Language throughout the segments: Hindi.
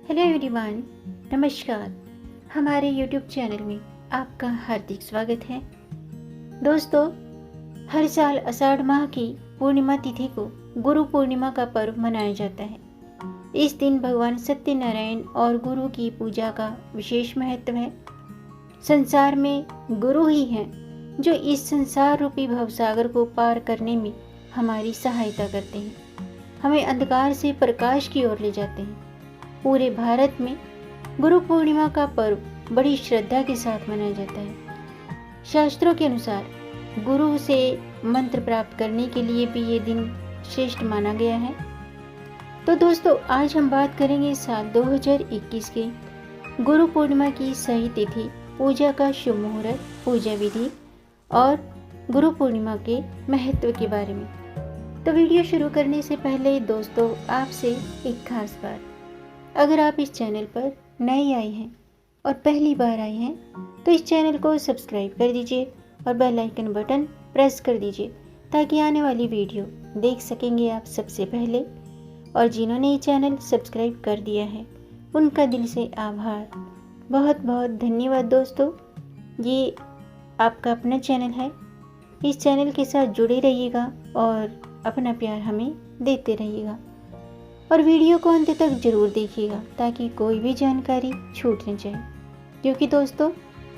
हेलो एवरीवन, नमस्कार। हमारे यूट्यूब चैनल में आपका हार्दिक स्वागत है। दोस्तों, हर साल आषाढ़ माह की पूर्णिमा तिथि को गुरु पूर्णिमा का पर्व मनाया जाता है। इस दिन भगवान सत्यनारायण और गुरु की पूजा का विशेष महत्व है। संसार में गुरु ही हैं जो इस संसार रूपी भवसागर को पार करने में हमारी सहायता करते हैं, हमें अंधकार से प्रकाश की ओर ले जाते हैं। पूरे भारत में गुरु पूर्णिमा का पर्व बड़ी श्रद्धा के साथ मनाया जाता है। शास्त्रों के अनुसार गुरु से मंत्र प्राप्त करने के लिए भी ये दिन श्रेष्ठ माना गया है। तो दोस्तों, आज हम बात करेंगे साल 2021 के गुरु पूर्णिमा की सही तिथि, पूजा का शुभ मुहूर्त, पूजा विधि और गुरु पूर्णिमा के महत्व के बारे में। तो वीडियो शुरू करने से पहले दोस्तों, आपसे एक खास बात, अगर आप इस चैनल पर नए आए हैं और पहली बार आए हैं तो इस चैनल को सब्सक्राइब कर दीजिए और बेल आइकन बटन प्रेस कर दीजिए ताकि आने वाली वीडियो देख सकेंगे आप सबसे पहले। और जिन्होंने ये चैनल सब्सक्राइब कर दिया है उनका दिल से आभार, बहुत बहुत धन्यवाद। दोस्तों, ये आपका अपना चैनल है, इस चैनल के साथ जुड़े रहिएगा और अपना प्यार हमें देते रहिएगा और वीडियो को अंत तक जरूर देखिएगा ताकि कोई भी जानकारी छूट न जाए, क्योंकि दोस्तों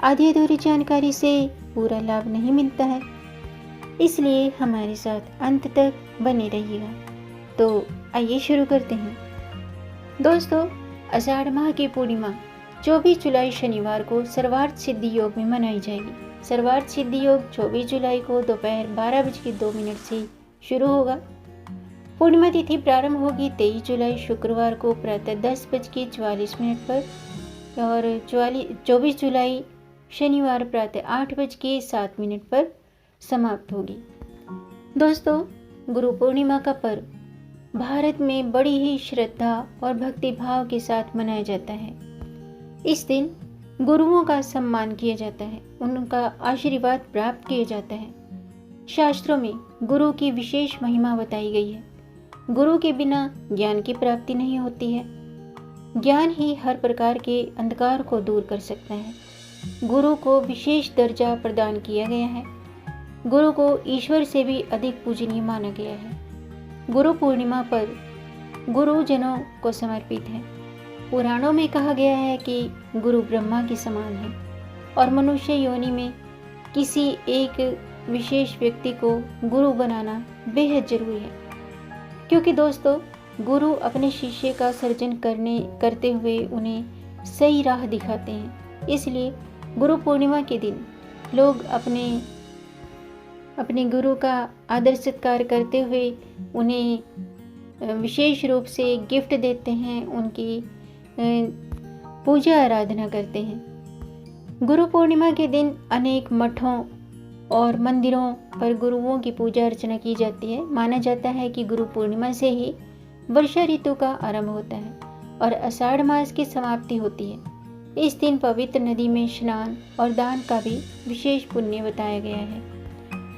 आधी अधूरी जानकारी से पूरा लाभ नहीं मिलता है। इसलिए हमारे साथ अंत तक बने रहिएगा। तो आइए शुरू करते हैं। दोस्तों, आषाढ़ माह की पूर्णिमा 24 जुलाई शनिवार को सर्वार्थ सिद्धि योग में मनाई जाएगी। सर्वार्थ सिद्धि योग 24 जुलाई को दोपहर 12:02 से शुरू होगा। पूर्णिमा तिथि प्रारंभ होगी 23 जुलाई शुक्रवार को प्रातः 10:44 पर और 24 जुलाई शनिवार प्रातः 8:07 पर समाप्त होगी। दोस्तों, गुरु पूर्णिमा का पर्व भारत में बड़ी ही श्रद्धा और भक्ति भाव के साथ मनाया जाता है। इस दिन गुरुओं का सम्मान किया जाता है, उनका आशीर्वाद प्राप्त किया जाता है। शास्त्रों में गुरु की विशेष महिमा बताई गई है। गुरु के बिना ज्ञान की प्राप्ति नहीं होती है। ज्ञान ही हर प्रकार के अंधकार को दूर कर सकता है। गुरु को विशेष दर्जा प्रदान किया गया है। गुरु को ईश्वर से भी अधिक पूजनीय माना गया है। गुरु पूर्णिमा पर गुरुजनों को समर्पित है। पुराणों में कहा गया है कि गुरु ब्रह्मा के समान है और मनुष्य योनि में किसी एक विशेष व्यक्ति को गुरु बनाना बेहद जरूरी है, क्योंकि दोस्तों गुरु अपने शिष्य का सर्जन करते हुए उन्हें सही राह दिखाते हैं। इसलिए गुरु पूर्णिमा के दिन लोग अपने गुरु का आदर सत्कार करते हुए उन्हें विशेष रूप से गिफ्ट देते हैं, उनकी पूजा आराधना करते हैं। गुरु पूर्णिमा के दिन अनेक मठों और मंदिरों पर गुरुओं की पूजा अर्चना की जाती है। माना जाता है कि गुरु पूर्णिमा से ही वर्षा ऋतु का आरंभ होता है और आषाढ़ मास की समाप्ति होती है। इस दिन पवित्र नदी में स्नान और दान का भी विशेष पुण्य बताया गया है।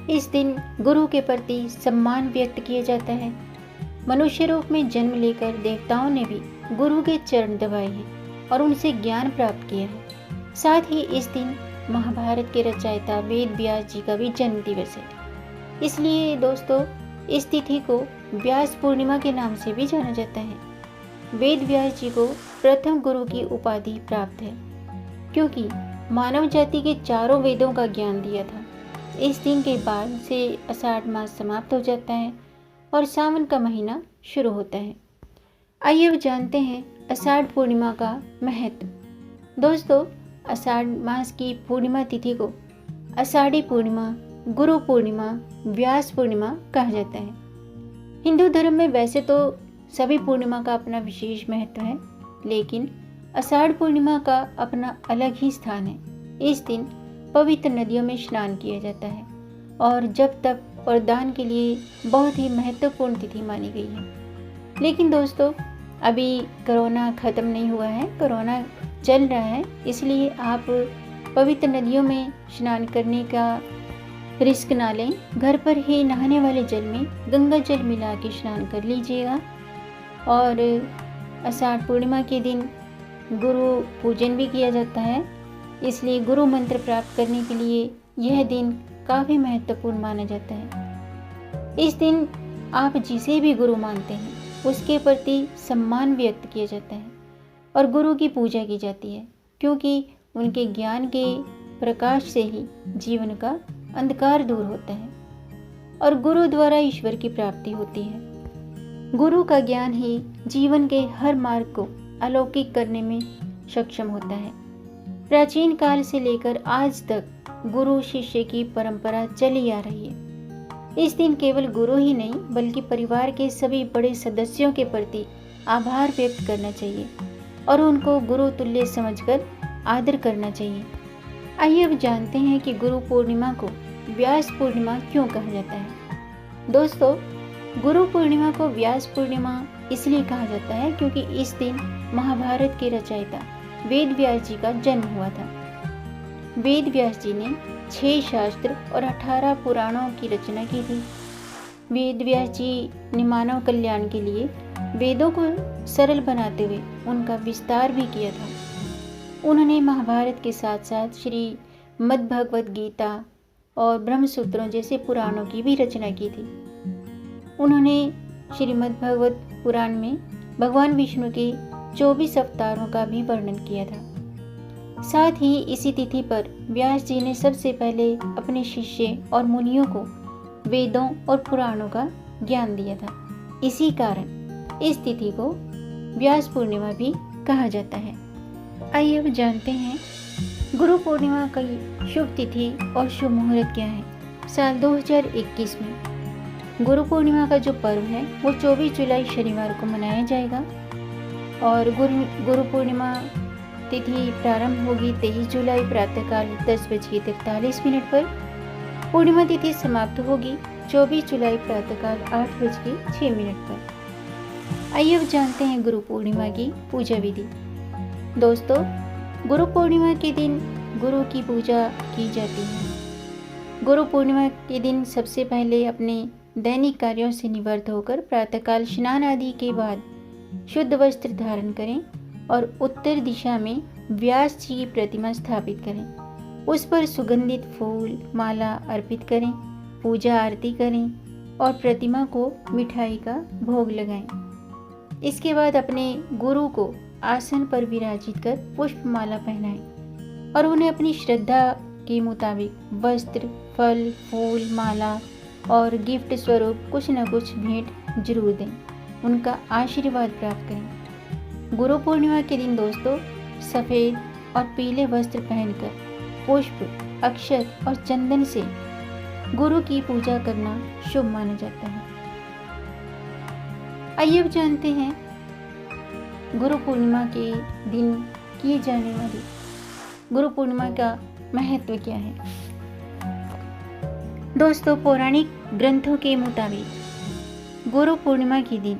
इस दिन गुरु के प्रति सम्मान व्यक्त किया जाता है। मनुष्य रूप में जन्म लेकर देवताओं ने भी गुरु के चरण दबाए हैं और उनसे ज्ञान प्राप्त किया है। साथ ही इस दिन महाभारत के रचयिता वेद व्यास जी का भी जन्म दिवस है। इसलिए दोस्तों, इस तिथि को व्यास पूर्णिमा के नाम से भी जाना जाता है। वेद व्यास जी को प्रथम गुरु की उपाधि प्राप्त है, क्योंकि मानव जाति के चारों वेदों का ज्ञान दिया था। इस दिन के बाद से आषाढ़ मास समाप्त हो जाता है और सावन का महीना शुरू होता है। आइए अब जानते हैं आषाढ़ पूर्णिमा का महत्व। दोस्तों, आषाढ़ मास की पूर्णिमा तिथि को आषाढ़ी पूर्णिमा, गुरु पूर्णिमा, व्यास पूर्णिमा कहा जाता है। हिंदू धर्म में वैसे तो सभी पूर्णिमा का अपना विशेष महत्व है, लेकिन आषाढ़ पूर्णिमा का अपना अलग ही स्थान है। इस दिन पवित्र नदियों में स्नान किया जाता है और जप तप और दान के लिए बहुत ही महत्वपूर्ण तिथि मानी गई है। लेकिन दोस्तों, अभी कोरोना ख़त्म नहीं हुआ है, कोरोना चल रहा है, इसलिए आप पवित्र नदियों में स्नान करने का रिस्क ना लें। घर पर ही नहाने वाले जल में गंगा जल मिला के स्नान कर लीजिएगा और आषाढ़ पूर्णिमा के दिन गुरु पूजन भी किया जाता है। इसलिए गुरु मंत्र प्राप्त करने के लिए यह दिन काफ़ी महत्वपूर्ण माना जाता है। इस दिन आप जिसे भी गुरु मानते हैं उसके प्रति सम्मान व्यक्त किया जाता है और गुरु की पूजा की जाती है, क्योंकि उनके ज्ञान के प्रकाश से ही जीवन का अंधकार दूर होता है और गुरु द्वारा ईश्वर की प्राप्ति होती है। गुरु का ज्ञान ही जीवन के हर मार्ग को अलौकिक करने में सक्षम होता है। प्राचीन काल से लेकर आज तक गुरु शिष्य की परंपरा चली आ रही है। इस दिन केवल गुरु ही नहीं बल्कि परिवार के सभी बड़े सदस्यों के प्रति आभार व्यक्त करना चाहिए और उनको गुरु तुल्य समझकर आदर करना चाहिए। आइए अब जानते हैं कि गुरु पूर्णिमा को व्यास पूर्णिमा क्यों कहा जाता है। दोस्तों, गुरु पूर्णिमा को व्यास पूर्णिमा इसलिए कहा जाता है क्योंकि इस दिन महाभारत के रचयिता वेद व्यास जी का जन्म हुआ था। वेद व्यास जी ने 6 शास्त्र और 18 पुराणों की रचना की थी। वेद व्यास जी ने मानव कल्याण के लिए वेदों को सरल बनाते हुए उनका विस्तार भी किया था। उन्होंने महाभारत के साथ साथ श्री मद्भगवत गीता और ब्रह्मसूत्रों जैसे पुराणों की भी रचना की थी। उन्होंने श्रीमद्भगवत पुराण में भगवान विष्णु के 24 अवतारों का भी वर्णन किया था। साथ ही इसी तिथि पर व्यास जी ने सबसे पहले अपने शिष्य और मुनियों को वेदों और पुराणों का ज्ञान दिया था। इसी कारण इस तिथि को व्यास पूर्णिमा भी कहा जाता है। आइए अब जानते हैं गुरु पूर्णिमा की शुभ तिथि और शुभ मुहूर्त क्या है। साल 2021 में गुरु पूर्णिमा का जो पर्व है वो 24 जुलाई शनिवार को मनाया जाएगा और गुरु पूर्णिमा तिथि प्रारंभ होगी 23 जुलाई प्रातःकाल 10:43 पर। पूर्णिमा तिथि समाप्त होगी 24 जुलाई प्रातःकाल 8:06 पर। आइए अब जानते हैं गुरु पूर्णिमा की पूजा विधि। दोस्तों, गुरु पूर्णिमा के दिन गुरु की पूजा की जाती है। गुरु पूर्णिमा के दिन सबसे पहले अपने दैनिक कार्यों से निवृत्त होकर प्रातःकाल स्नान आदि के बाद शुद्ध वस्त्र धारण करें और उत्तर दिशा में व्यास जी की प्रतिमा स्थापित करें। उस पर सुगंधित फूल माला अर्पित करें, पूजा आरती करें और प्रतिमा को मिठाई का भोग लगाएं। इसके बाद अपने गुरु को आसन पर विराजित कर पुष्पमाला पहनाएं और उन्हें अपनी श्रद्धा के मुताबिक वस्त्र, फल, फूल, माला और गिफ्ट स्वरूप कुछ न कुछ भेंट जरूर दें। उनका आशीर्वाद प्राप्त करें। गुरु पूर्णिमा के दिन दोस्तों सफ़ेद और पीले वस्त्र पहनकर पुष्प, अक्षत और चंदन से गुरु की पूजा करना शुभ माना जाता है। आइए अब जानते हैं गुरु पूर्णिमा के दिन किए जाने वाली गुरु पूर्णिमा का महत्व क्या है। दोस्तों, पौराणिक ग्रंथों के मुताबिक गुरु पूर्णिमा के दिन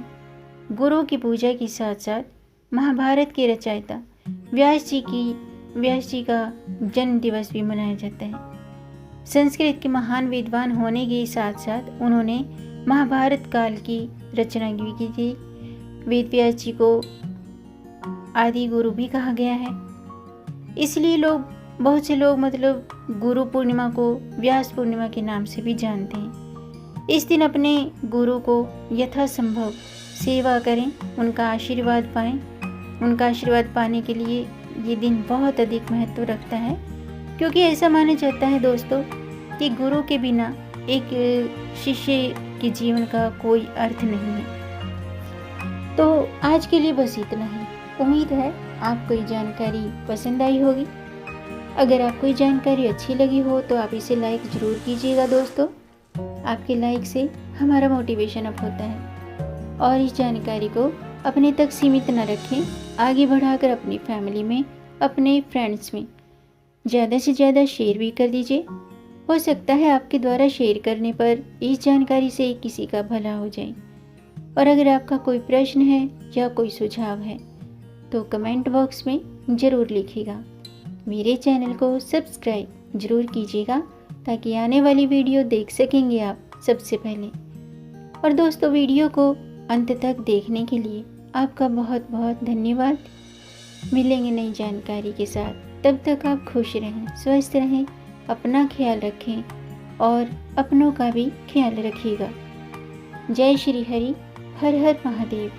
गुरु की पूजा के साथ साथ महाभारत के रचयिता व्यास जी का जन्म दिवस भी मनाया जाता है। संस्कृत के महान विद्वान होने के साथ साथ उन्होंने महाभारत काल की रचना भी की थी। वेद व्यास जी को आदि गुरु भी कहा गया है। इसलिए बहुत से लोग गुरु पूर्णिमा को व्यास पूर्णिमा के नाम से भी जानते हैं। इस दिन अपने गुरु को यथासंभव सेवा करें, उनका आशीर्वाद पाएं। उनका आशीर्वाद पाने के लिए ये दिन बहुत अधिक महत्व रखता है, क्योंकि ऐसा माना जाता है दोस्तों कि गुरु के बिना एक शिष्य के जीवन का कोई अर्थ नहीं है। तो आज के लिए बस इतना ही। उम्मीद है आपको ये जानकारी पसंद आई होगी। अगर आपको ये जानकारी अच्छी लगी हो तो आप इसे लाइक ज़रूर कीजिएगा दोस्तों। आपके लाइक से हमारा मोटिवेशन अप होता है। और इस जानकारी को अपने तक सीमित न रखें, आगे बढ़ाकर अपनी फैमिली में, अपने फ्रेंड्स में ज़्यादा से ज़्यादा शेयर भी कर दीजिए। हो सकता है आपके द्वारा शेयर करने पर इस जानकारी से किसी का भला हो जाए। और अगर आपका कोई प्रश्न है या कोई सुझाव है तो कमेंट बॉक्स में ज़रूर लिखिएगा। मेरे चैनल को सब्सक्राइब ज़रूर कीजिएगा ताकि आने वाली वीडियो देख सकेंगे आप सबसे पहले। और दोस्तों, वीडियो को अंत तक देखने के लिए आपका बहुत बहुत धन्यवाद। मिलेंगे नई जानकारी के साथ। तब तक आप खुश रहें, स्वस्थ रहें, अपना ख्याल रखें और अपनों का भी ख्याल रखिएगा। जय श्री हरि, हर हर महादेव।